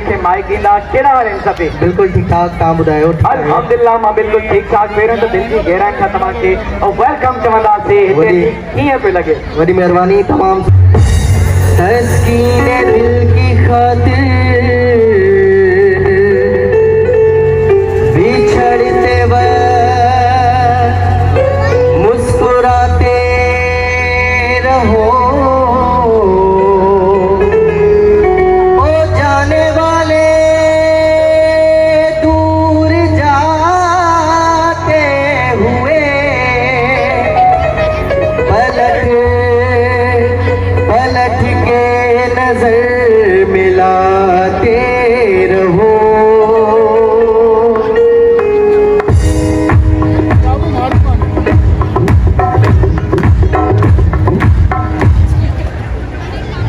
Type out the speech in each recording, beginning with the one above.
खे माइकींदा केड़ा हाल इन सभई? बिल्कुल ठीक ठाक तव्हां ॿुधायो? अल्हम्दुलिल्लाह मां बिल्कुल ठीक ठाक पहिरियों त दिल जी गहराई सां तव्हांखे वेलकम चवंदासीं। हिते कीअं पियो लॻे? वॾी महिरबानी तमामु तस्कीन दिल की खातिर बिछड़ते वक्त मुस्कुराते रहो ओ जाने वाले दूर जाते हुए पलट पलट के नजर मिलाते रहो।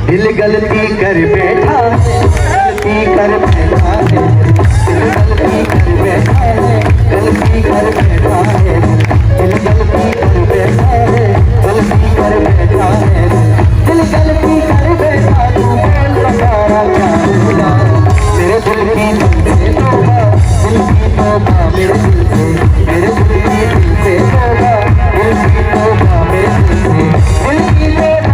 दिल गलती कर बैठा है, गलती कर बैठा है, दिल गलती कर बैठा है, गलती कर बैठा है, दिल गलती कर बैठा है, गलती कर बैठा है, दिल गलती कर बैठा तू बोल बता क्या बोला मेरे दिल की तुमसे तोबा, दिल की तोबा मेरे दिल से, मेरे दिल की तुमसे तोबा, दिल की तोबा मेरे दिल से, दिल की तोबा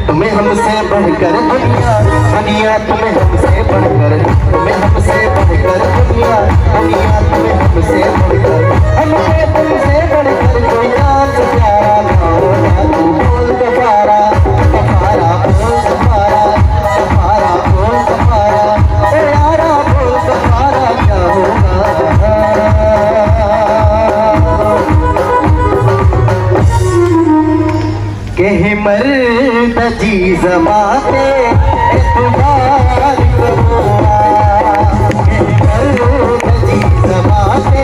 तुम्हें हमसे बढ़कर दुनिया, दुनिया तुम्हें हमसे बढ़कर, तुम्हें हमसे बढ़कर दुनिया, दुनिया तुम्हें हमसे बढ़कर, हमसे तुमसे बढ़कर कोई जान से प्यारा गाओ ना तू बोल सफारा, सफारा बोल सफारा, सफारा बोल सफारा, ओ यारा बोल सफारा क्या होगा। कहे मर्द जी ज़बाते एतबार करो, कहे मर्द जी ज़बाते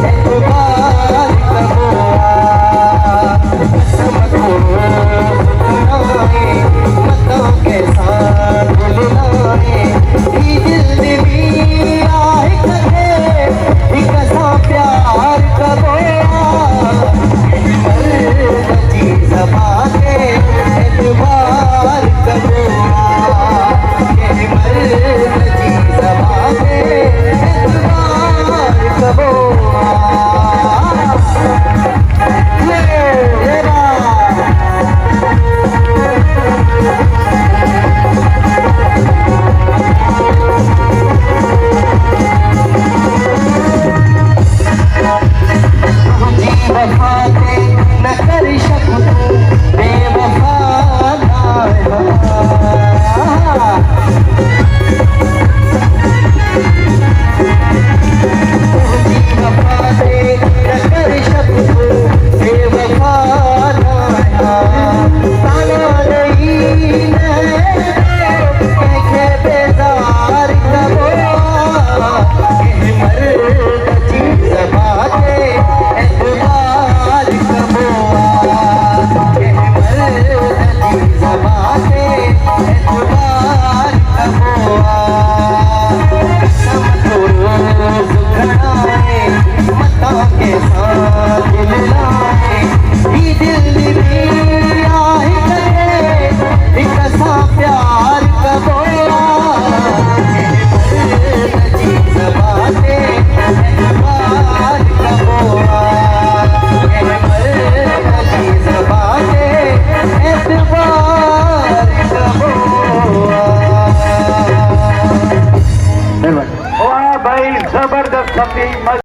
एतबार करो, समझो सुनाए मतों के साथ बुलाए ई दिल भी आए करे एक सा प्यार करो, कहे मर्द जी ज़बाते एतबार करो, कहे मर्द जी ज़बाते एतबार करो। न कर शकूं बेवफा प्यार कबो सभी